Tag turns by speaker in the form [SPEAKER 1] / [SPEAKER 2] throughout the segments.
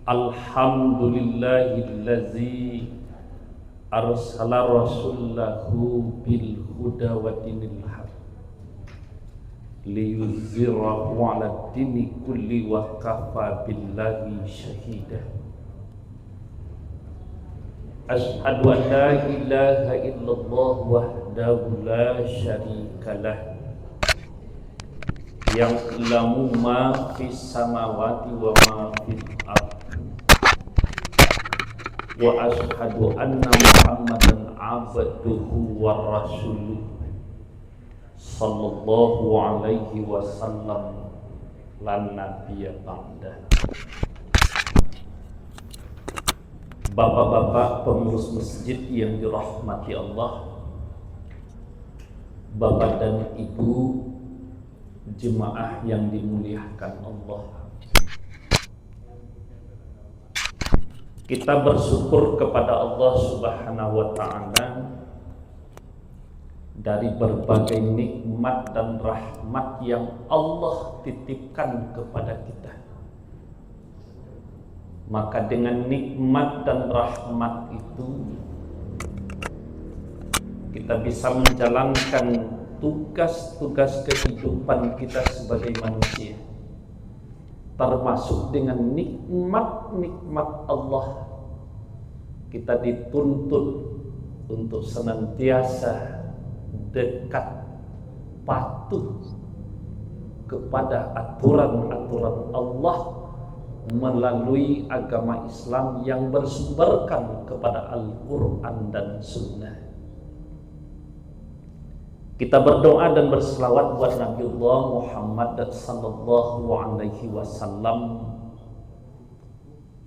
[SPEAKER 1] Alhamdulillahillazi arsala rasulahu bil huda wa dinil haq liyuzhirahu 'ala dini kulli wa kafa billahi shahida. Asyhadu an la ilaha illallah wahdahu la syarikalah yang lamu ma fis samawati wa ma fil ardh. Wa ashhadu anna Muhammadan abduhu wa rasuluh sallallahu alaihi wasallam lan nabiyya ba'da. Bapak-bapak pengurus masjid yang dirahmati Allah, bapak dan ibu jemaah yang dimuliakan Allah, kita bersyukur kepada Allah Subhanahu wa ta'ala dari berbagai nikmat dan rahmat yang Allah titipkan kepada kita. Maka dengan nikmat dan rahmat itu kita bisa menjalankan tugas-tugas kehidupan kita sebagai manusia, termasuk dengan nikmat-nikmat Allah. Kita dituntut untuk senantiasa dekat, patuh kepada aturan-aturan Allah melalui agama Islam yang bersumberkan kepada Al-Quran dan Sunnah. Kita berdoa dan berselawat buat Nabiullah Muhammad sallallahu alaihi wasallam.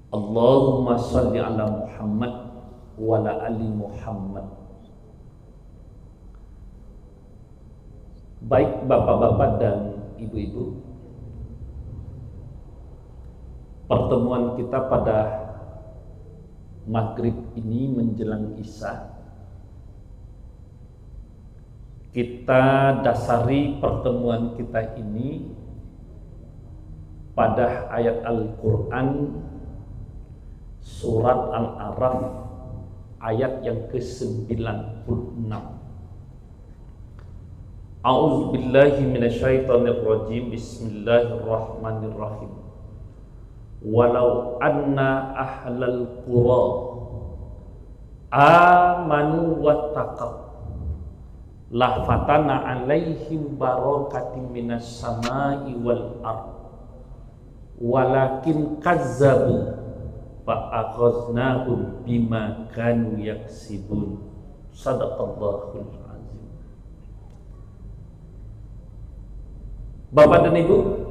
[SPEAKER 1] Allahumma shalli ala Muhammad wa ala ali Muhammad. Baik bapak-bapak dan ibu-ibu, pertemuan kita pada maghrib ini menjelang Isya, kita dasari pertemuan kita ini pada ayat Al-Quran surat Al-A'raf ayat yang ke-96. A'udzu billahi minasyaitonir rajim. Bismillahirrahmanirrahim. Walau anna ahlal qura amanu wattaqaw la fatana alaihim barakatim minas samai wal ard walakin kazzabu fa akhaznahum bima kanu yaksibun. Shadaqallahul azim. Bapak dan Ibu,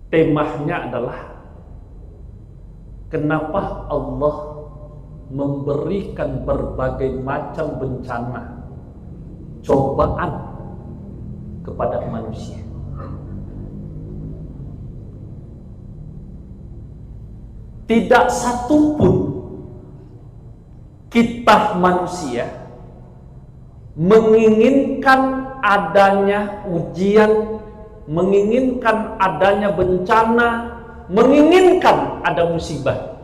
[SPEAKER 1] temanya adalah kenapa Allah memberikan berbagai macam bencana, cobaan kepada manusia. Tidak satu pun kita manusia menginginkan adanya ujian, menginginkan adanya bencana, menginginkan ada musibah.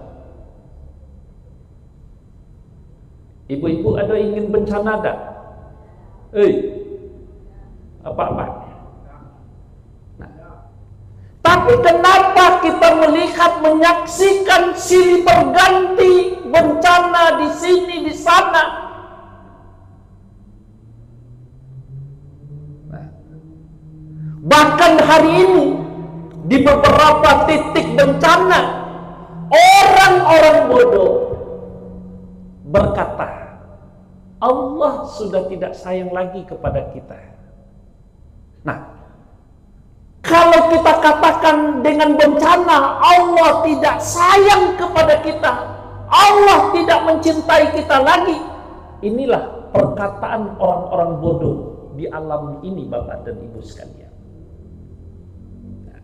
[SPEAKER 1] Ibu-ibu ada ingin bencana tak? Apa-apa? Nah. Tapi kenapa kita melihat, menyaksikan silih berganti bencana di sini, di sana? Nah. Bahkan hari ini di beberapa titik bencana, orang-orang bodoh berkata, Allah sudah tidak sayang lagi kepada kita. Nah, kalau kita katakan dengan bencana Allah tidak sayang kepada kita, Allah tidak mencintai kita lagi, inilah perkataan orang-orang bodoh di alam ini, Bapak dan Ibu sekalian. Nah,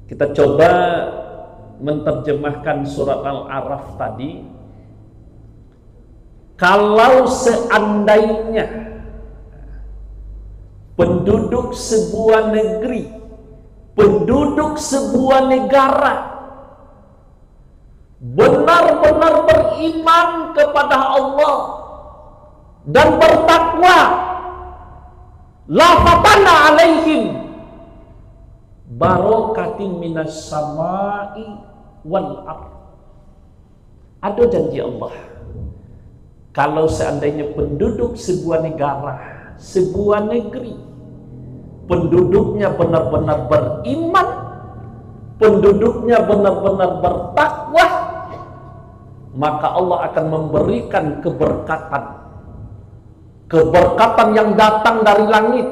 [SPEAKER 1] kita coba menerjemahkan surat Al-A'raf tadi. Kalau seandainya penduduk sebuah negeri, penduduk sebuah negara benar-benar beriman kepada Allah dan bertakwa, la fatana alaihim barakatin minas samai wal ardh. Ada janji Allah, kalau seandainya penduduk sebuah negara, sebuah negeri, penduduknya benar-benar beriman, penduduknya benar-benar bertakwa, maka Allah akan memberikan keberkatan yang datang dari langit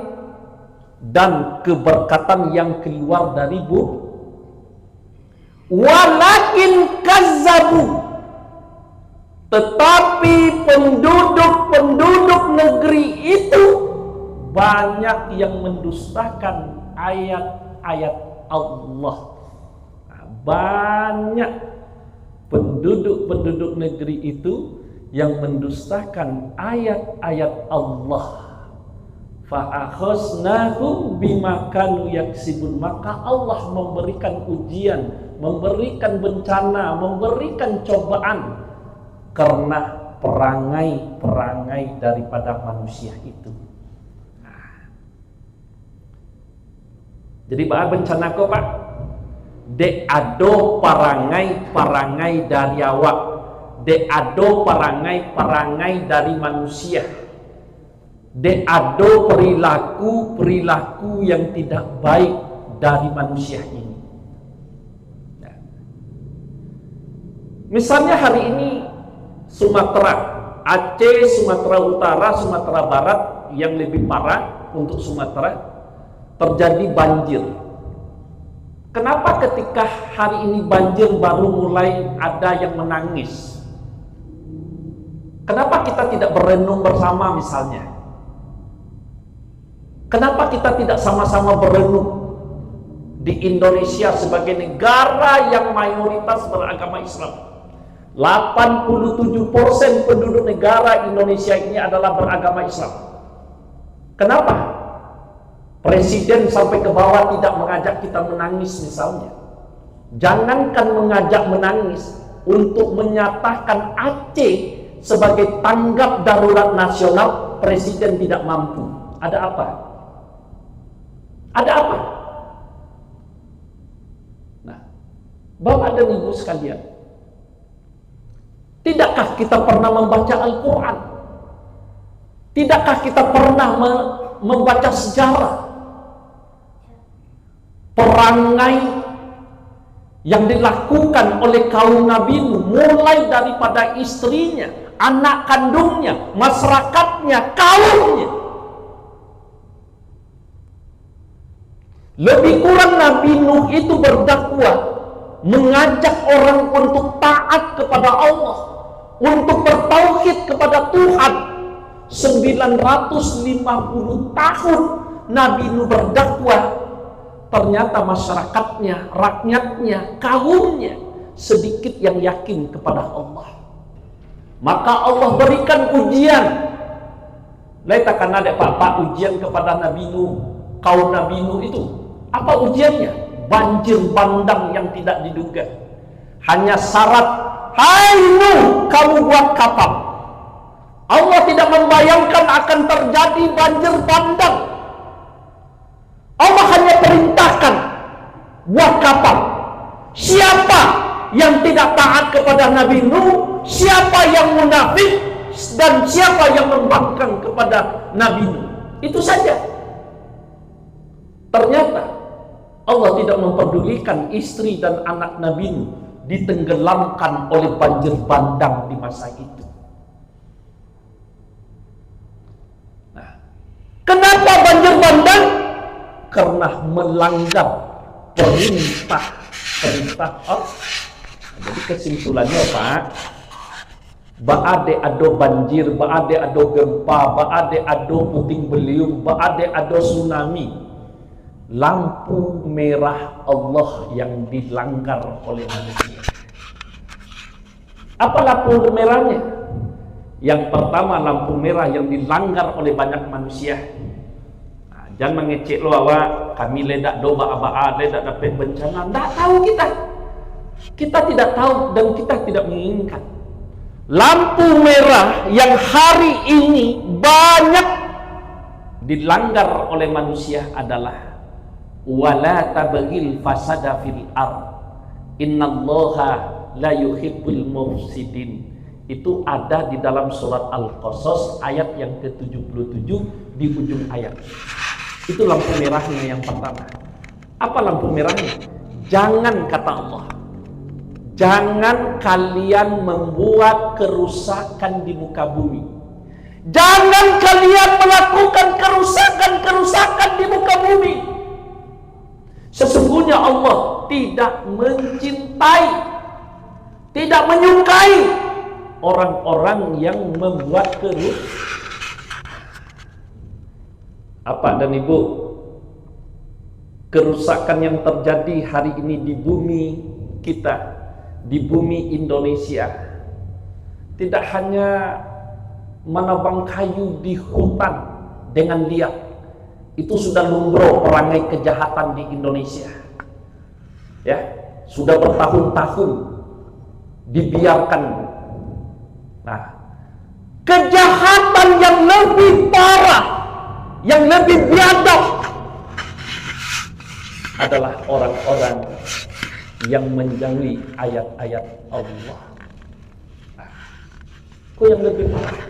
[SPEAKER 1] dan keberkatan yang keluar dari bumi. Walakin kazzabu, tetapi penduduk negeri itu banyak yang mendustakan ayat-ayat Allah. Banyak penduduk negeri itu yang mendustakan ayat-ayat Allah. Fa'akhosnahum bima kanu yaksibun, maka Allah memberikan ujian, memberikan bencana, memberikan cobaan karena perangai-perangai daripada manusia itu. Jadi bah bencana ko Pak, de ado parangai dari awak, de ado parangai dari manusia, de ado perilaku yang tidak baik dari manusia ini. Nah, misalnya hari ini Sumatera, Aceh, Sumatera Utara, Sumatera Barat, yang lebih parah untuk Sumatera, terjadi banjir. Kenapa ketika hari ini banjir baru mulai ada yang menangis? Kenapa kita tidak berenung bersama misalnya? Kenapa kita tidak sama-sama berenung di Indonesia sebagai negara yang mayoritas beragama Islam? 87% penduduk negara Indonesia ini adalah beragama Islam. Kenapa Presiden sampai ke bawah tidak mengajak kita menangis misalnya? Jangankan mengajak menangis, untuk menyatakan Aceh sebagai tanggap darurat nasional, Presiden tidak mampu. Ada apa? Ada apa? Nah, Bapak dan Ibu sekalian, tidakkah kita pernah membaca Al-Quran? Tidakkah kita pernah membaca sejarah perangai yang dilakukan oleh kaum Nabi Nuh, mulai daripada istrinya, anak kandungnya, masyarakatnya, kaumnya? Lebih kurang Nabi Nuh itu berdakwah, mengajak orang untuk taat kepada Allah, untuk bertauhid kepada Tuhan. 950 tahun Nabi Nuh berdakwah, ternyata masyarakatnya, rakyatnya, kaumnya sedikit yang yakin kepada Allah. Maka Allah berikan ujian. Letakkan ada Pak ujian kepada Nabi Nuh, kaum Nabi Nuh itu. Apa ujiannya? Banjir bandang yang tidak diduga. Hanya syarat, hai Nuh, kamu buat kapal. Allah tidak membayangkan akan terjadi banjir bandang. Allah hanya perintahkan buat kapal. Siapa yang tidak taat kepada Nabi Nuh, siapa yang munafik, dan siapa yang membangkang kepada Nabi Nuh, itu saja. Ternyata Allah tidak memperdulikan istri dan anak Nabi Nuh ditenggelamkan oleh banjir bandang di masa itu. Nah, kenapa banjir bandang? Karena melanggar perintah Allah. Jadi kesimpulannya Pak, baade ado banjir, baade ado gempa, baade ado puting beliung, baade ado tsunami. Lampu merah Allah yang dilanggar oleh manusia. Apa lampu merahnya? Yang pertama, lampu merah yang dilanggar oleh banyak manusia. Nah, Jangan mengecek lo awak, kami ledak do ba'a ledak dapat bencana. Tidak tahu kita. Kita tidak tahu dan kita tidak menginginkan. Lampu merah yang hari ini banyak dilanggar oleh manusia adalah wala tabghil fasada fil ard. Innallaha la yuhibbul mufsidin. Itu ada di dalam surat Al-Qasas ayat yang ke-77 di ujung ayat. Itu lampu merahnya yang pertama. Apa lampu merahnya? Jangan, kata Allah, jangan kalian membuat kerusakan di muka bumi. Jangan kalian melakukan kerusakan di muka bumi. Sesungguhnya Allah tidak mencintai, tidak menyukai orang-orang yang membuat kerusakan. Apa dan Ibu, kerusakan yang terjadi hari ini di bumi kita, di bumi Indonesia, tidak hanya menebang kayu di hutan dengan liar. Itu sudah lumrah perangai kejahatan di Indonesia. Ya, sudah bertahun-tahun dibiarkan. Nah, kejahatan yang lebih parah, yang lebih biadab adalah orang-orang yang menjauhi ayat-ayat Allah. Nah, itu yang lebih parah.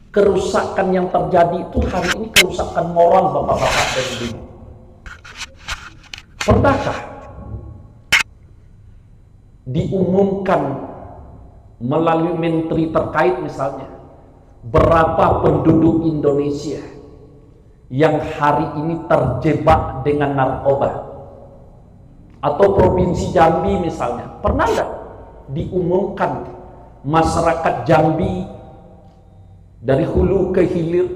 [SPEAKER 1] Kerusakan yang terjadi itu hari ini kerusakan moral bapak-bapak dan ibu. Pernahkah diumumkan melalui menteri terkait misalnya berapa penduduk Indonesia yang hari ini terjebak dengan narkoba? Atau provinsi Jambi misalnya, pernah nggak diumumkan masyarakat Jambi dari hulu ke hilir,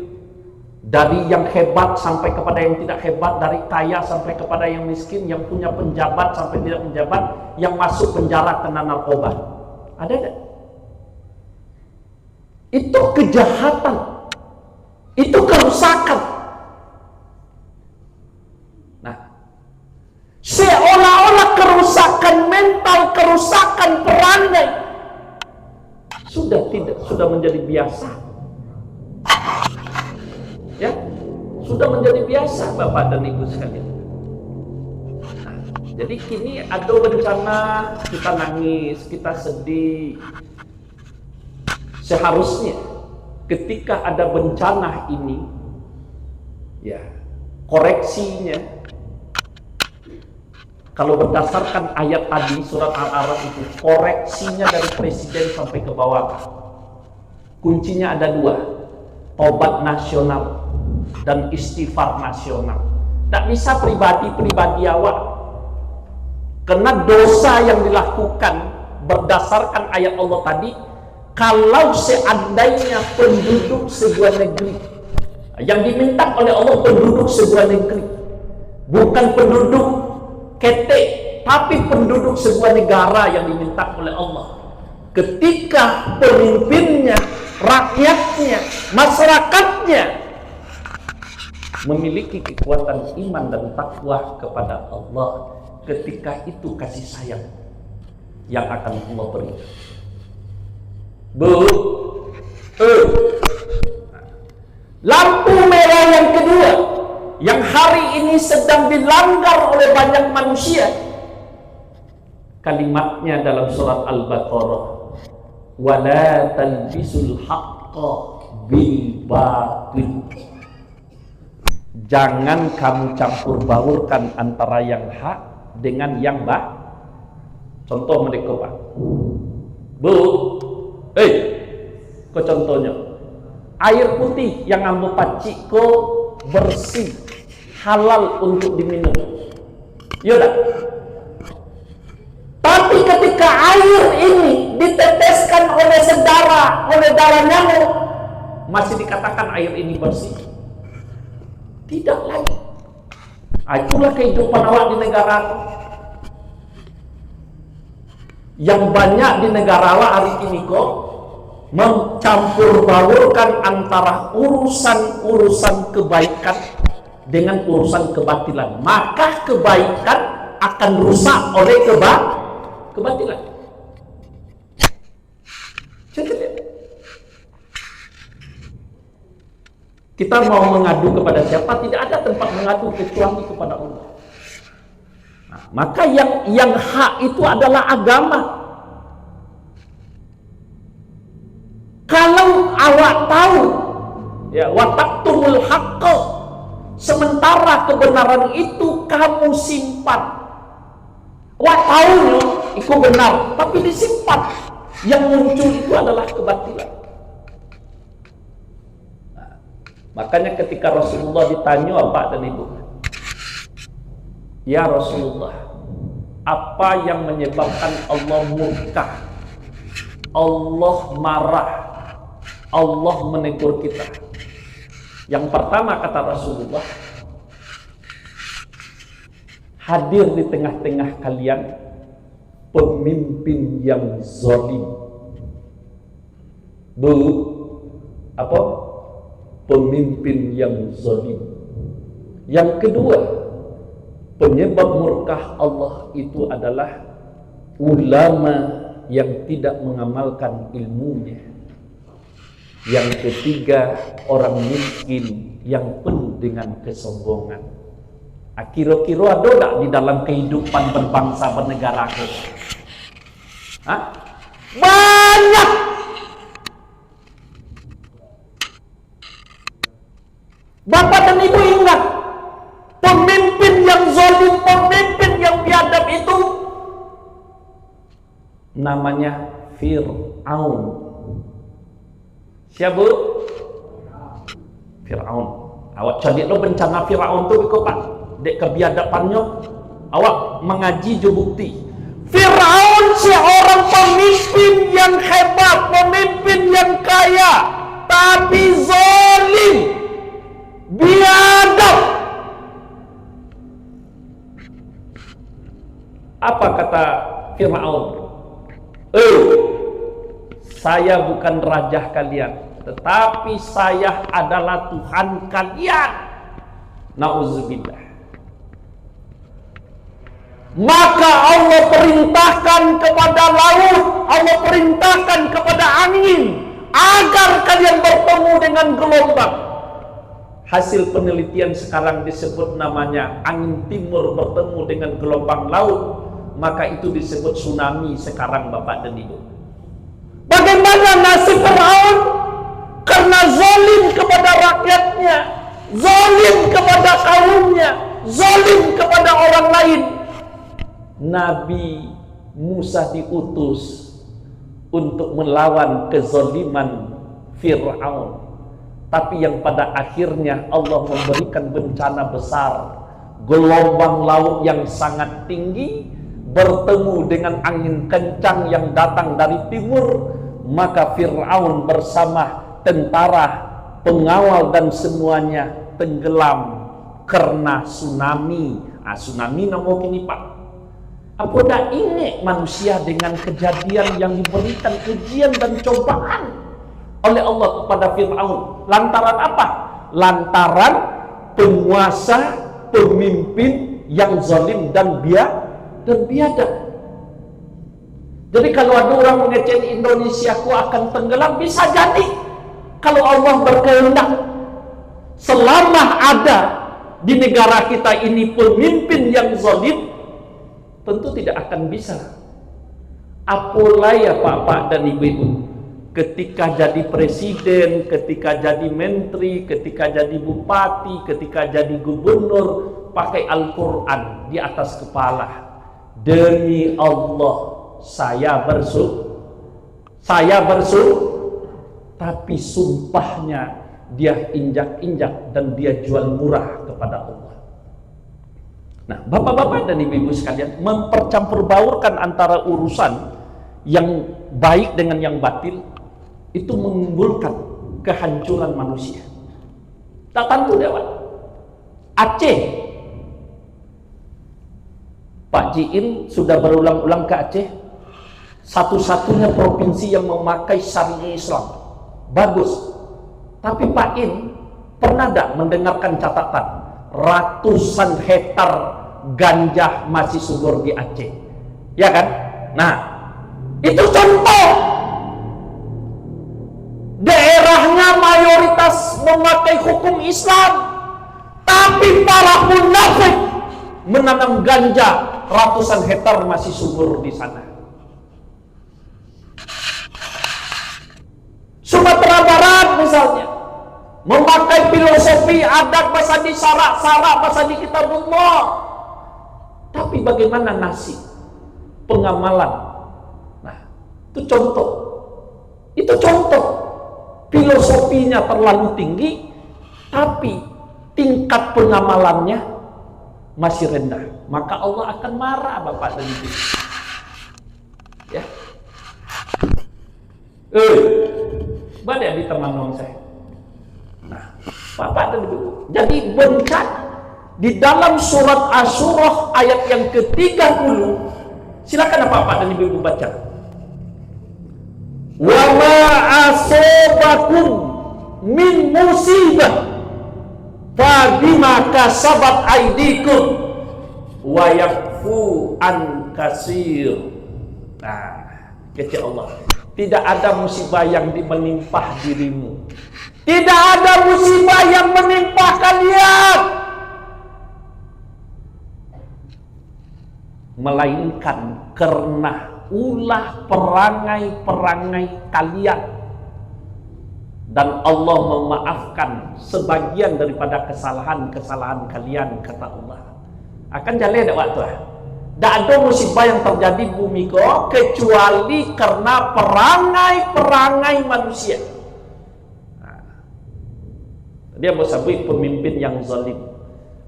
[SPEAKER 1] dari yang hebat sampai kepada yang tidak hebat, dari kaya sampai kepada yang miskin, yang punya penjabat sampai tidak penjabat, yang masuk penjara kena narkoba? Ada nggak? Itu kejahatan, itu kerusakan. Nah, seolah-olah kerusakan mental, kerusakan perangai sudah menjadi biasa. Ya, sudah menjadi biasa Bapak dan Ibu sekalian. Nah, jadi kini ada bencana, kita nangis, kita sedih. Seharusnya ketika ada bencana ini, ya, koreksinya, kalau berdasarkan ayat tadi surat Al-A'raf itu, koreksinya dari presiden sampai ke bawah. Kuncinya ada dua, tobat nasional dan istighfar nasional. Tidak bisa pribadi-pribadi awak, karena dosa yang dilakukan berdasarkan ayat Allah tadi. Kalau seandainya penduduk sebuah negeri, yang diminta oleh Allah penduduk sebuah negeri, bukan penduduk ketek, tapi penduduk sebuah negara yang diminta oleh Allah. Ketika pemimpinnya, rakyatnya, masyarakatnya memiliki kekuatan iman dan takwa kepada Allah, ketika itu kasih sayang yang akan Allah beri. Lampu merah yang kedua yang hari ini sedang dilanggar oleh banyak manusia, kalimatnya dalam surat Al-Baqarah, wala talbisul haqqa bil batil. Jangan kamu campur baurkan antara yang hak dengan yang batil. Contoh mereka Pak, kok contohnya air putih yang ambo pacik ko bersih, halal untuk diminum, yaudah. Tapi ketika air ini diteteskan oleh darah nyamuk, masih dikatakan air ini bersih? Tidak lagi. Itulah kehidupan awak di negara yang banyak di negara awak hari ini kok mencampur baurkan antara urusan-urusan kebaikan dengan urusan kebatilan, maka kebaikan akan rusak oleh kebatilan. Kita mau mengadu kepada siapa? Tidak ada tempat mengadu kecuali kepada Allah. Nah, maka yang hak itu adalah agama. Kalau awak tahu, ya, wa taqtumul haqqa, sementara kebenaran itu kamu simpan. Awak tahu itu benar, tapi disimpan. Yang muncul itu adalah kebatilan. Nah, makanya ketika Rasulullah ditanya Bapak dan Ibu, ya Rasulullah, apa yang menyebabkan Allah murka, Allah marah, Allah menegur kita? Yang pertama kata Rasulullah, hadir di tengah-tengah kalian pemimpin yang zalim. Pemimpin yang zalim. Yang kedua, penyebab murka Allah itu adalah ulama yang tidak mengamalkan ilmunya. Yang ketiga, orang miskin yang penuh dengan kesombongan. Kira-kira ada tak di dalam kehidupan berbangsa bernegara kita? Banyak. Bapak dan Ibu ingat, pemimpin yang zalim, pemimpin yang biadab itu namanya Fir'aun. Siapa? Fir'aun. Awak cari lo bencana Fir'aun tu ikut Pak. Dek kebiadabannya, awak mengaji je bukti. Fir'aun seorang pemimpin yang hebat, pemimpin yang kaya, tapi zalim, biadab. Apa kata Fir'aun? Saya bukan raja kalian, tetapi saya adalah Tuhan kalian. Nauzubillah. Maka Allah perintahkan kepada laut, Allah perintahkan kepada angin, agar kalian bertemu dengan gelombang. Hasil penelitian sekarang disebut namanya angin timur bertemu dengan gelombang laut, maka itu disebut tsunami sekarang Bapak dan Ibu. Bagaimana nasib Fir'aun? Karena zalim kepada rakyatnya, zalim kepada kaumnya, zalim kepada orang lain. Nabi Musa diutus untuk melawan kezaliman Fir'aun. Tapi yang pada akhirnya Allah memberikan bencana besar, gelombang laut yang sangat tinggi bertemu dengan angin kencang yang datang dari timur, maka Fir'aun bersama tentara, pengawal dan semuanya tenggelam karena tsunami. Tsunami nama kini Pak. Apa dah ingat manusia dengan kejadian yang diberikan ujian dan cobaan oleh Allah kepada Fir'aun? Lantaran apa? Lantaran penguasa, pemimpin yang zalim dan biadab. Jadi kalau ada orang mengecek Indonesia ku akan tenggelam, bisa jadi kalau Allah berkehendak. Selama ada di negara kita ini pemimpin yang zalim, tentu tidak akan bisa. Apalah ya Pak dan Ibu-ibu, ketika jadi presiden, ketika jadi menteri, ketika jadi bupati, ketika jadi gubernur, pakai Al-Quran di atas kepala. Demi Allah, saya bersumpah, tapi sumpahnya dia injak-injak dan dia jual murah kepada Allah. Nah, bapak-bapak dan ibu-ibu sekalian, mempercampur baurkan antara urusan yang baik dengan yang batil itu menimbulkan kehancuran manusia. Tak tentu dewan. Aceh, Pak Jiin sudah berulang-ulang ke Aceh. Satu-satunya provinsi yang memakai syariah Islam. Bagus. Tapi Pak In pernah tidak mendengarkan catatan ratusan hektar ganja masih subur di Aceh? Ya kan? Nah, itu contoh. Daerahnya mayoritas memakai hukum Islam, tapi para munafik menanam ganja ratusan hektar masih subur di sana. Sumatera Barat misalnya memakai filosofi adat bahasa di syarak-syarak bahasa di kitabullah, tapi bagaimana nasib pengamalan? Nah, itu contoh. Itu contoh. Filosofinya terlalu tinggi, tapi tingkat pengamalannya masih rendah. Maka Allah akan marah, Bapak dan Ibu. Ya. Balik di teman saya. Nah, Bapak dan Ibu. Jadi bencana di dalam surat Asy-Syurah ayat yang ke-30. Silakan Bapak dan Ibu baca. Wa ma asabakum min musibah fa bima kasabat aydikum wa yafu an katsir. Nah, kata Allah, tidak ada musibah yang menimpa dirimu, tidak ada musibah yang menimpa kalian, melainkan karena ulah perangai-perangai kalian, dan Allah memaafkan sebagian daripada kesalahan-kesalahan kalian, kata Allah. Akan jalan ada waktu. Tak ada musibah yang terjadi di bumi kau kecuali karena perangai-perangai manusia. Dia bersabit pemimpin yang zalim.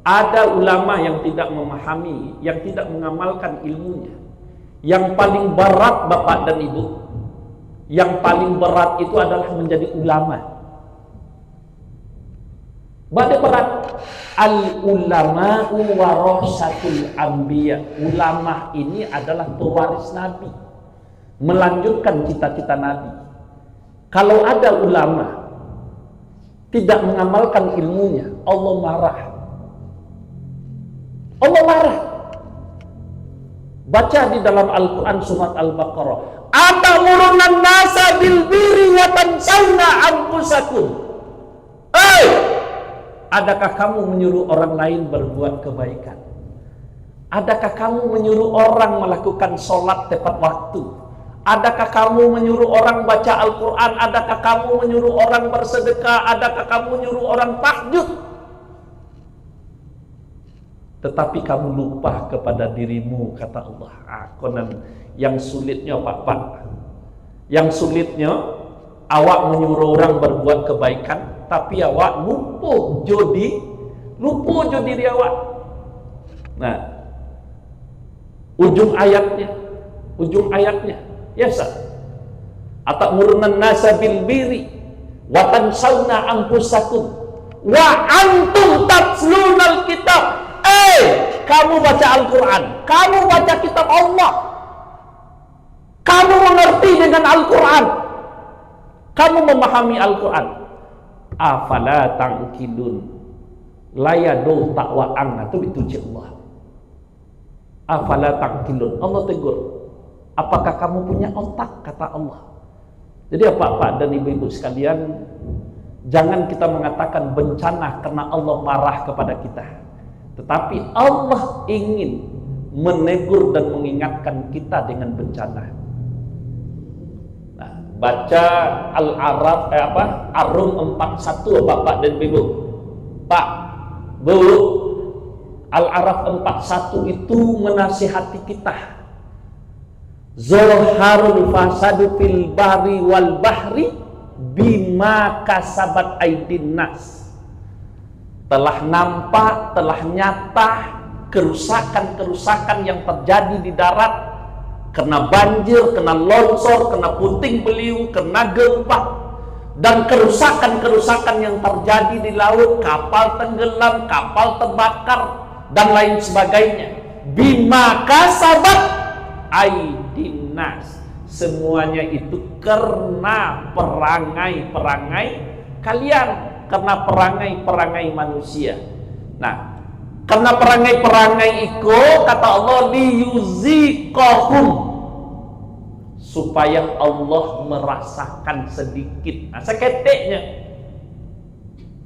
[SPEAKER 1] Ada ulama yang tidak memahami, yang tidak mengamalkan ilmunya. Yang paling berat Bapak dan Ibu, yang paling berat itu adalah menjadi ulama. Bagaimana berat? Al-ulama'u warasatul anbiya. Ulama ini adalah pewaris Nabi, melanjutkan cita-cita Nabi. Kalau ada ulama tidak mengamalkan ilmunya, Allah marah. Allah marah. Baca di dalam Al-Quran surat Al-Baqarah. Atamuruna nasa bil birri wa tansawna anfusakum. Adakah kamu menyuruh orang lain berbuat kebaikan? Adakah kamu menyuruh orang melakukan sholat tepat waktu? Adakah kamu menyuruh orang baca Al-Quran? Adakah kamu menyuruh orang bersedekah? Adakah kamu menyuruh orang tahajud? Tetapi kamu lupa kepada dirimu, kata Allah. Konon yang sulitnya Pak, yang sulitnya awak menyuruh orang berbuat kebaikan, tapi awak lupa diri awak. Nah, ujung ayatnya, ya sah. Atamuruna nasa bil birri wa tansawna anfusakum wa antum tatlunal kitab. Kamu baca Al-Quran, kamu baca kitab Allah, kamu mengerti dengan Al-Quran, kamu memahami Al-Quran. Afala ta'qilun, layadu ta'wa'an, itu Allah. Afala ta'qilun, Allah tegur, apakah kamu punya otak, kata Allah. Jadi Pak dan Ibu-ibu sekalian, jangan kita mengatakan bencana karena Allah marah kepada kita. Tetapi Allah ingin menegur dan mengingatkan kita dengan bencana. Nah, baca Al-Araf Ar-Rum 41 Bapak dan Ibu. Pak, Bu, Al-Araf 41 itu menasihati kita. Zalharul fasadu fil bahri wal bahri bima kasabat aydin nas. Telah nampak, telah nyata kerusakan-kerusakan yang terjadi di darat karena banjir, kena longsor, kena puting beliung, kena gempa, dan kerusakan-kerusakan yang terjadi di laut, kapal tenggelam, kapal terbakar, dan lain sebagainya. Bima kasabat aydin nas, semuanya itu karena perangai-perangai kalian, karena perangai-perangai manusia. Nah, karena perangai-perangai itu kata Allah liyuziqahum, supaya Allah merasakan sedikit. Nah,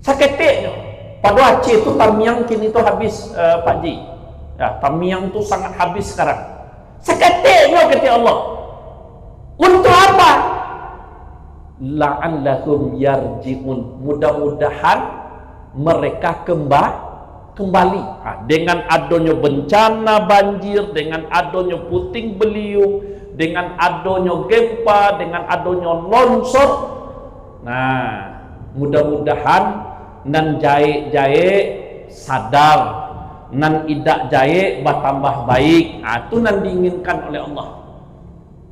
[SPEAKER 1] seketiknya pada Aceh itu tamiang kini itu habis, Pak Ji ya, tamiang itu sangat habis sekarang. Seketiknya kata Allah. Untuk apa? La'allahum yarji'un, mudah-mudahan mereka kembali. Dengan adanya bencana banjir, dengan adanya puting beliung, dengan adanya gempa, dengan adanya longsor. Nah, mudah-mudahan nan jae sadar, nan idak jae bertambah baik. Itu nan diinginkan oleh Allah.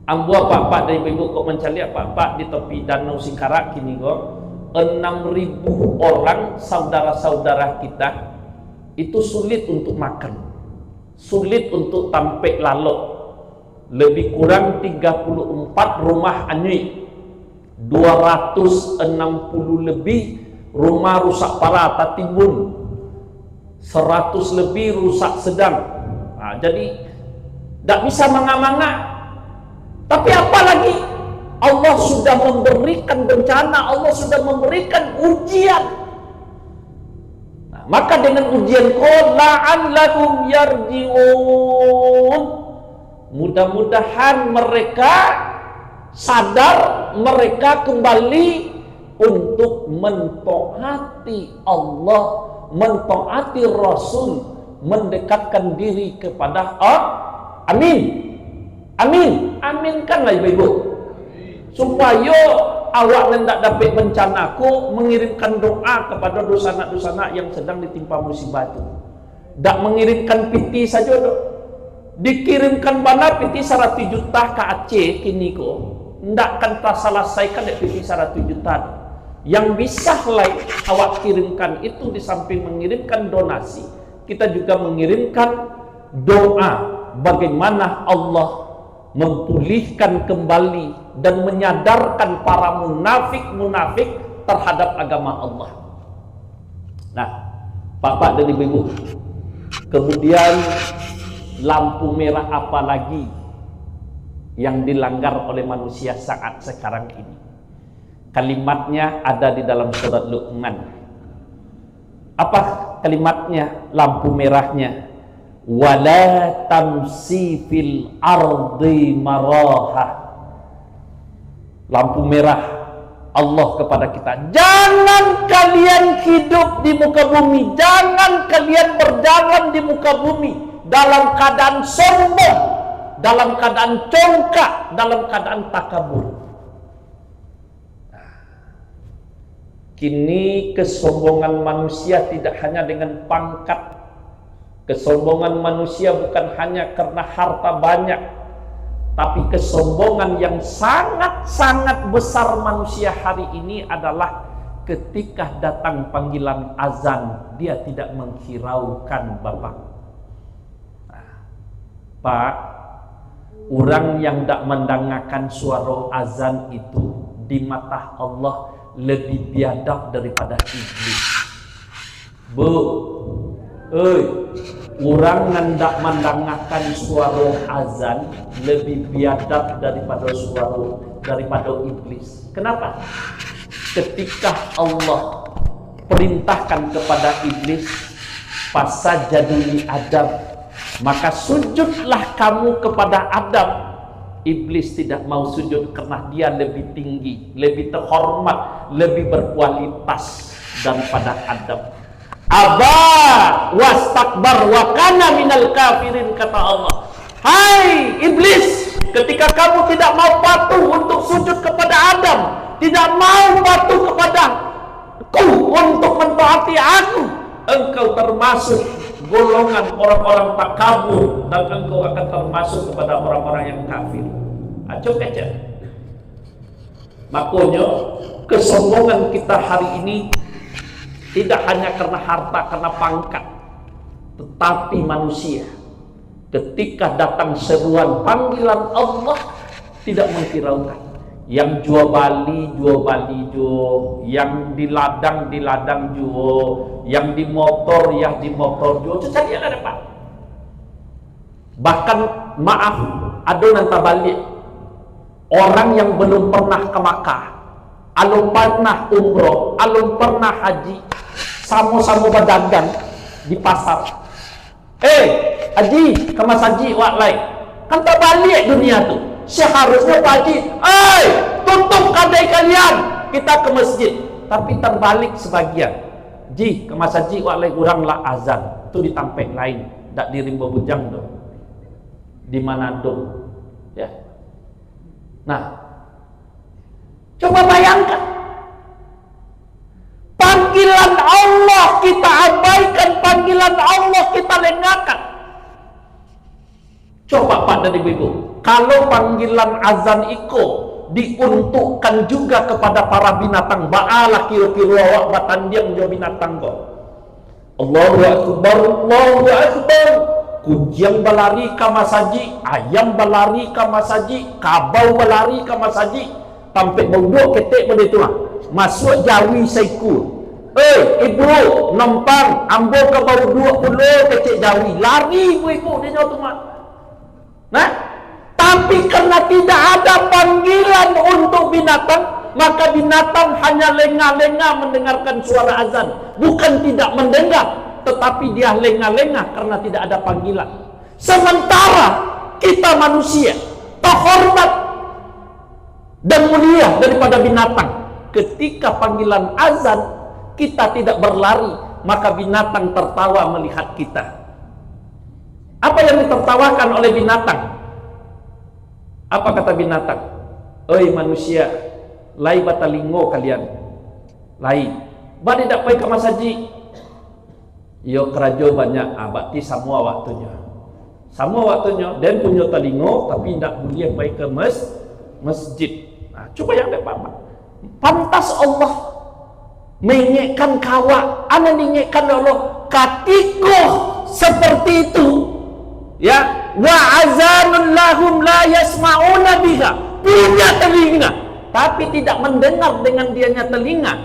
[SPEAKER 1] Ambo pak dari ibu kok mencari pak di tepi danau Singkarak kini kok 6.000 orang saudara-saudara kita itu sulit untuk makan, sulit untuk tampek lalok. Lebih kurang 34 rumah anyui, 260 lebih rumah rusak parah atau timbun, 100 lebih rusak sedang. Jadi tidak bisa manga-manga. Tapi apalagi Allah sudah memberikan bencana, Allah sudah memberikan ujian. Nah, maka dengan ujian la'allahum yarji'un, mudah-mudahan mereka sadar, mereka kembali untuk mentaati Allah, mentaati Rasul, mendekatkan diri kepada Allah. Amin. Amin, aminkanlah ibu-ibu, supaya awak hendak dapat bencana aku mengirimkan doa kepada dosa-dosa yang sedang ditimpa musibah itu. Tak mengirimkan piti saja, dikirimkan bana piti 100 juta ke Aceh kini ko, ndak akan terselesaikan piti 100 juta. Yang bisa awak kirimkan itu di samping mengirimkan donasi, kita juga mengirimkan doa bagaimana Allah memulihkan kembali dan menyadarkan para munafik terhadap agama Allah. Nah, Bapak dan Ibu, kemudian lampu merah apa lagi yang dilanggar oleh manusia saat sekarang ini? Kalimatnya ada di dalam surat Luqman. Apa kalimatnya? Lampu merahnya, wala tamsi fil ardi maraha. Lampu merah Allah kepada kita, jangan kalian hidup di muka bumi, jangan kalian berjalan di muka bumi dalam keadaan sombong, dalam keadaan congkak, dalam keadaan takabur. Kini kesombongan manusia tidak hanya dengan pangkat. Kesombongan manusia bukan hanya karena harta banyak, tapi kesombongan yang sangat-sangat besar manusia hari ini adalah ketika datang panggilan azan, dia tidak menghiraukan Bapak. Pak, orang yang tidak mendengarkan suara azan itu di mata Allah lebih biadab daripada iblis. Bu, orang hendak mendengarkan suara azan lebih biadab daripada iblis. Kenapa? Ketika Allah perintahkan kepada iblis, fasajadu li Adam, maka sujudlah kamu kepada Adam. Iblis tidak mau sujud karena dia lebih tinggi, lebih terhormat, lebih berkualitas daripada Adam. Aba wastakbar wa kana minal kafirin, kata Allah. Hai iblis, ketika kamu tidak mau patuh untuk sujud kepada Adam, tidak mau patuh kepada aku untuk mentaati aku, engkau termasuk golongan orang-orang takabur dan engkau akan termasuk kepada orang-orang yang kafir. Acok aja. Makanya kesombongan kita hari ini tidak hanya karena harta, karena pangkat, tetapi manusia ketika datang seruan panggilan Allah, tidak menghiraukan. Yang jual bali jual, yang di ladang jual, yang di motor jual, itu saja ada Pak. Bahkan maaf, ada nanti balik orang yang belum pernah ke Makkah, alun pernah umroh, alun pernah haji, sama-sama berdagang di pasar. Haji, kemas haji wak lain. Kan tak balik dunia tu. Seharusnya Pak Haji, tutup kedai kalian, kita ke masjid. Tapi terbalik sebagian. Ji, kemas haji wak lain uranglah azan. Tu di Tampek lain, dak di Rimba Bujang tu. Di Manado. Ya. Nah, coba bayangkan. Panggilan Allah kita abaikan, panggilan Allah kita lengahkan. Coba Pak dan Ibu, kalau panggilan azan iko diuntukkan juga kepada para binatang, ba'ala kira-kira awak batandiang jo binatang ko. Allahu Akbar, Allahu Akbar. Kujiang balari ka masaji, ayam balari ka masaji, kabau balari ka masaji, tampik bau ketek pada itu lah. Masuk jawi saiku. Ibu, nempang, ambo ke bau 20 kecik jawi. Lari ibu dia jauh tu mak. Nah, tapi karena tidak ada panggilan untuk binatang, maka binatang hanya lengah-lengah mendengarkan suara azan. Bukan tidak mendengar, tetapi dia lengah-lengah karena tidak ada panggilan. Sementara kita manusia terhormat dan mulia daripada binatang. Ketika panggilan azan, kita tidak berlari, maka binatang tertawa melihat kita. Apa yang ditertawakan oleh binatang? Apa kata binatang? Oi manusia, lai batalingo kalian. Lai. Bade dak pai ke masaji. Yo kerajo banyak, berarti semua waktunya. Semua waktunya dan punya telingo tapi tidak boleh pai ke masjid. Nah, coba yang dapat Pak. Pantas Allah mengingatkan kawak, ana mengingatkan Allah katiko seperti itu. Ya, wa azanun lahum la yasma'una biha. Punya telinga tapi tidak mendengar dengan dianya telinga.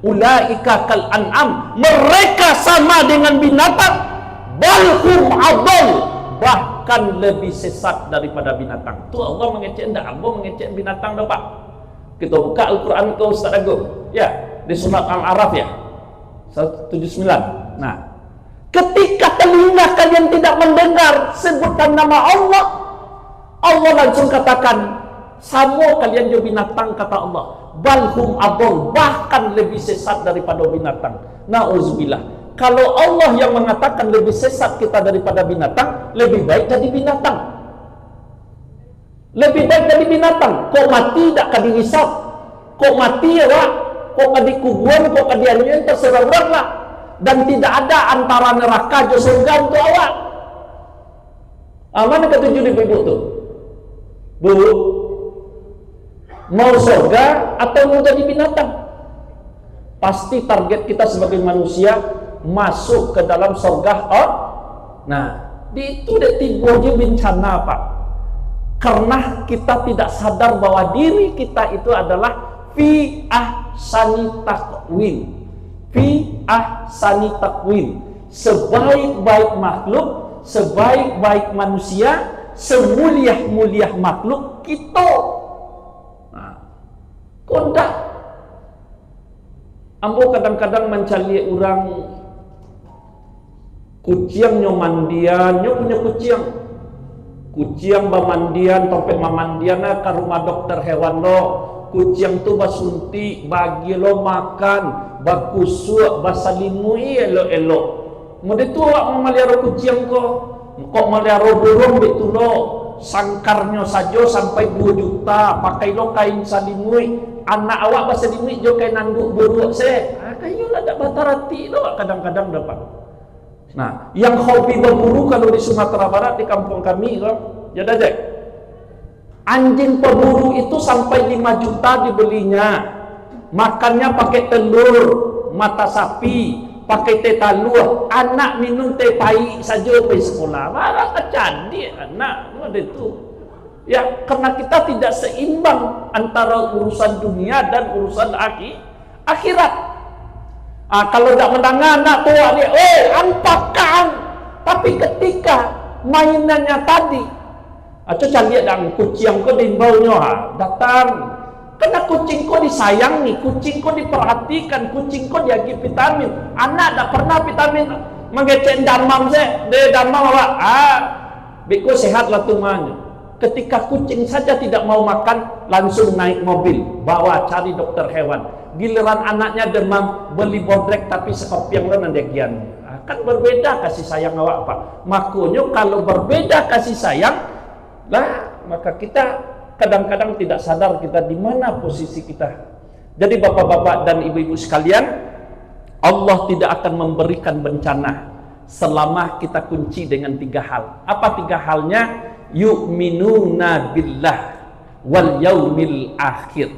[SPEAKER 1] Ulaika kal an'am, mereka sama dengan binatang. Balhum adall, bahkan lebih sesat daripada binatang. Tu Allah mengecek ndak? Allah mengecek binatang dah Pak. Kita buka Al-Quran ke Ustaz Agung. Ya, di surat Al-Araf ya 179. Nah, ketika telinga kalian tidak mendengar sebutan nama Allah, Allah langsung katakan, sama kalian juga binatang, kata Allah. Balhum adol, bahkan lebih sesat daripada binatang. Na'udzubillah. Kalau Allah yang mengatakan lebih sesat kita daripada binatang, lebih baik jadi binatang. Lebih baik jadi binatang. Kok mati tak kadi hisab, kok mati ya Wak, kok kadi kuburan, kok kadi anyuan, terserah orang lah. Dan tidak ada antara neraka dan surga untuk awak. Mana ketujuh ibu tu? Bu, mau surga atau mau jadi binatang? Pasti target kita sebagai manusia masuk ke dalam surga. Nah, di itu dia tiba aja bencana Pak. Karena kita tidak sadar bahwa diri kita itu adalah fi ahsani taqwim. Fi ahsani taqwim, sebaik-baik makhluk, sebaik-baik manusia, semulia-mulia makhluk kita. Nah, kondak ambo kadang-kadang mencari orang kuciangnya mandian, nyo punya kuciang bamandian, topek mamandian ke rumah dokter hewan lo. Kuciang tu basuntik, bagi lo makan, bakusuk, basalimui elok-elok. Mode tu awak mau melihara kuciang kok melihara burung betul lo. Sangkarnya saja sampai 2 juta, pakai lo kain salimui. Anak awak basalimui jo kain nanduk buruk se. Kayu lah dak batarati lo kadang-kadang dapat. Nah, yang hobi berburu kalau di Sumatera Barat di kampung kami lo, ya dajak. Anjing pemburu itu sampai 5 juta dibelinya. Makannya pakai telur, mata sapi, pakai teh talur. Anak minum teh pai saja pergi sekolah. Malah kecandi anak. Ada itu. Ya, karena kita tidak seimbang antara urusan dunia dan urusan akhirat. Kalau tidak mendengar nak tua dia, ampakan. Tapi ketika mainannya tadi, coba lihat dan kucing kau dimbaunya datang. Karena kucing kau disayangi, kucing kau diperhatikan, kucing kau diagi vitamin. Anak tak pernah vitamin mengecek damam saya, de damam apa? Beko sehatlah tumanya. Ketika kucing saja tidak mau makan, langsung naik mobil, bawa cari dokter hewan. Giliran anaknya demam, beli bodrek tapi sekopiang lan degian. Kan berbeda kasih sayang awak Pak. Makanya kalau berbeda kasih sayang, lah maka kita kadang-kadang tidak sadar kita di mana posisi kita. Jadi bapak-bapak dan ibu-ibu sekalian, Allah tidak akan memberikan bencana selama kita kunci dengan 3 hal. Apa 3 halnya? Yu'minuna billah wal yaumil akhir.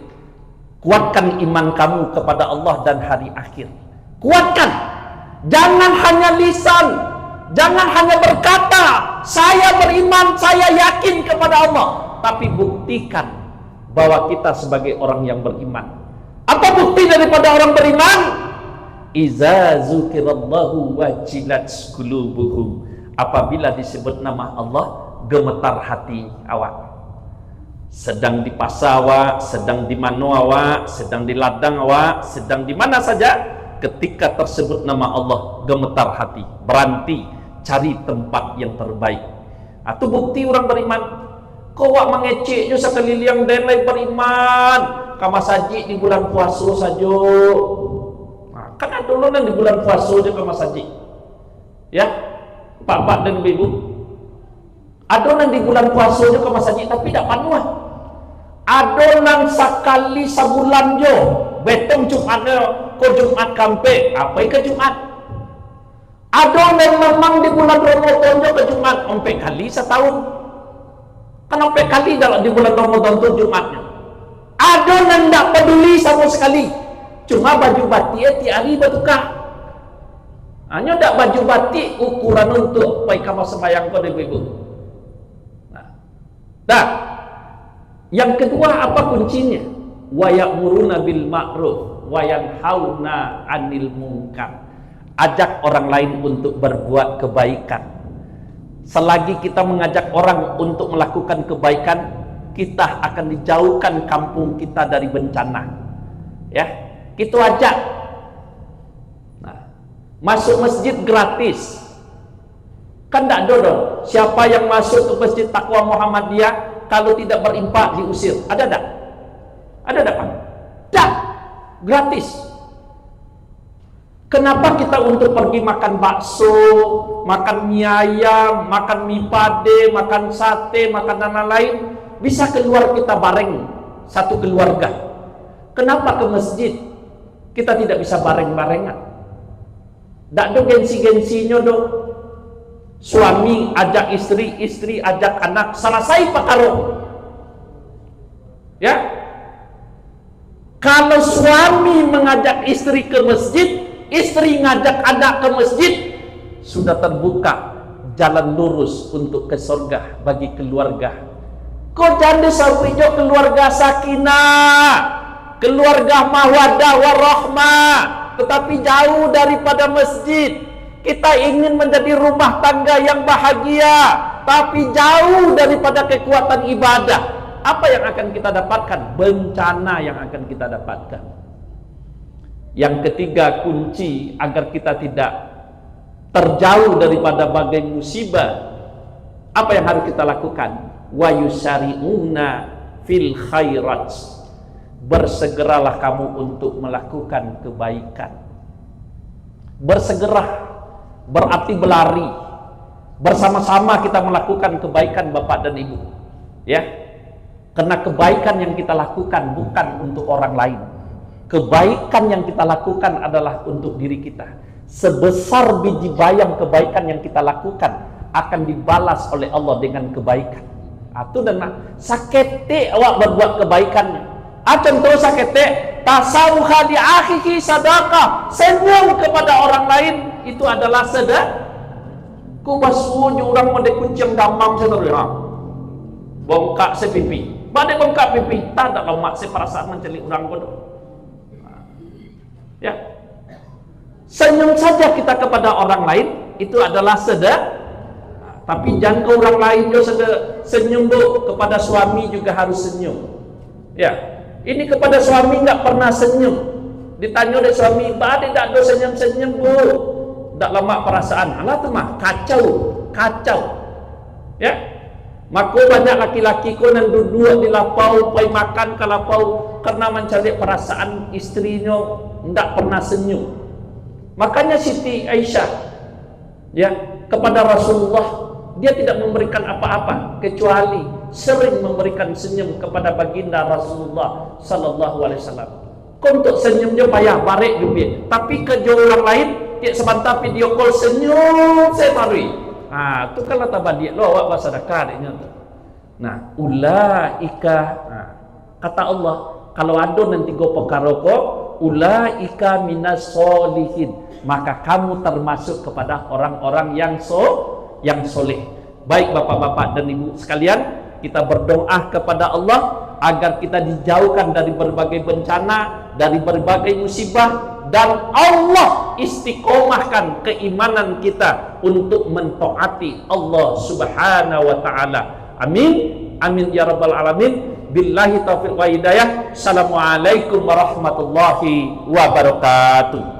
[SPEAKER 1] Kuatkan iman kamu kepada Allah dan hari akhir. Kuatkan. Jangan hanya lisan, jangan hanya berkata saya beriman, saya yakin kepada Allah, tapi buktikan bahwa kita sebagai orang yang beriman. Apa bukti daripada orang beriman? Iza zukirallahu wajilat qulubuhum. Apabila disebut nama Allah, gemetar hati awak. Sedang di pasar awak, sedang di mana awak, sedang di ladang awak, sedang di mana saja, ketika tersebut nama Allah, gemetar hati, berhenti, cari tempat yang terbaik. Itu bukti orang beriman. Kau wak mengeceknya sekali yang denai beriman, kama saji di bulan puasa saja. Kan ada dulu di bulan puasa dia kama saji. Ya, pak-pak dan ibu. Adonan di bulan puasa juga masjid tapi tidak panuh. Adonan sekali sebulan jo. Betong Jumatnya ko Jumat kampe. Apa ke Jumat? Adonan memang di bulan Ramadan jo ke Jumat 4 kali setahun. Kan 4 kali dalam di bulan Ramadan tu Jumatnya. Adonan tidak peduli sama sekali. Cuma baju batik tiap hari bertukar. Hanya tidak baju batik ukuran untuk baik kamu sembahyang kau ibu-ibu. Nah, yang kedua apa kuncinya? Wa ya'muruna bil ma'ruf wa yanhauna 'anil munkar. Ajak orang lain untuk berbuat kebaikan. Selagi kita mengajak orang untuk melakukan kebaikan, kita akan dijauhkan kampung kita dari bencana. Ya, itu ajak. Nah, masuk masjid gratis. Kan tidak dodol. Siapa yang masuk ke masjid Taqwa Muhammadiyah kalau tidak berimpak diusir? Ada tak? Ada tak Pak? Tak. Gratis. Kenapa kita untuk pergi makan bakso, makan mie ayam, makan mie pade, makan sate, makan lain-lain, bisa keluar kita bareng satu keluarga? Kenapa ke masjid kita tidak bisa bareng-barengan? Tak ada gengsi-gengsinya dong. Suami ajak istri, istri ajak anak, selesai perkara. Ya. Kalau suami mengajak istri ke masjid, istri ngajak anak ke masjid, sudah terbuka jalan lurus untuk ke surga bagi keluarga. Kau jadi sawijo keluarga sakinah, keluarga mawaddah warahmah, tetapi jauh daripada masjid. Kita ingin menjadi rumah tangga yang bahagia, tapi jauh daripada kekuatan ibadah. Apa yang akan kita dapatkan? Bencana yang akan kita dapatkan. Yang ketiga kunci agar kita tidak terjauh daripada bagai musibah, apa yang harus kita lakukan? Wa yusari'una fil khairat. Bersegeralah kamu untuk melakukan kebaikan. Bersegera berarti berlari. Bersama-sama kita melakukan kebaikan Bapak dan Ibu. Ya. Karena kebaikan yang kita lakukan bukan untuk orang lain. Kebaikan yang kita lakukan adalah untuk diri kita. Sebesar biji bayam kebaikan yang kita lakukan akan dibalas oleh Allah dengan kebaikan. Itu dan sakete awak berbuat kebaikannya. Contoh sakete tasawuha li akhihi sadaqah. Senyum kepada orang lain itu adalah sedekah. Ku basunya orang mau dikuncang damam seterusnya. bongkak sepipi, badai bongkak pipi, tak ada lemak seperasaan menceli orang bodoh. Ya, senyum saja kita kepada orang lain itu adalah sedekah. Tapi jangan ke orang lain juga senyum bu, kepada suami juga harus senyum. Ya, ini kepada suami nggak pernah senyum. Ditanya oleh suami, badai tak ada senyum-senyum bu, tak lemak perasaan. Alah tu mah kacau, kacau. Ya. Maka banyak laki-laki ko yang duduk di lapau, pergi makan ke lapau karena mencari perasaan istrinya, tidak pernah senyum. Makanya Siti Aisyah, ya, kepada Rasulullah dia tidak memberikan apa-apa kecuali sering memberikan senyum kepada baginda Rasulullah Sallallahu Alaihi Wasallam. Untuk senyumnya payah barek juga, tapi ke orang lain dia sebentar video call senyum saya barui. Tu kalau tambah dia lo awak bersedekah dia tu. Nah, ulaika, kata Allah, kalau ada nanti go perkara ko, ulaika minas solihin, maka kamu termasuk kepada orang-orang yang soleh. Baik bapak-bapak dan ibu sekalian, kita berdoa kepada Allah agar kita dijauhkan dari berbagai bencana, dari berbagai musibah, dan Allah istiqomahkan keimanan kita untuk mentaati Allah Subhanahu wa taala. Amin. Amin ya rabbal alamin. Billahi taufiq wa hidayah. Assalamualaikum warahmatullahi wabarakatuh.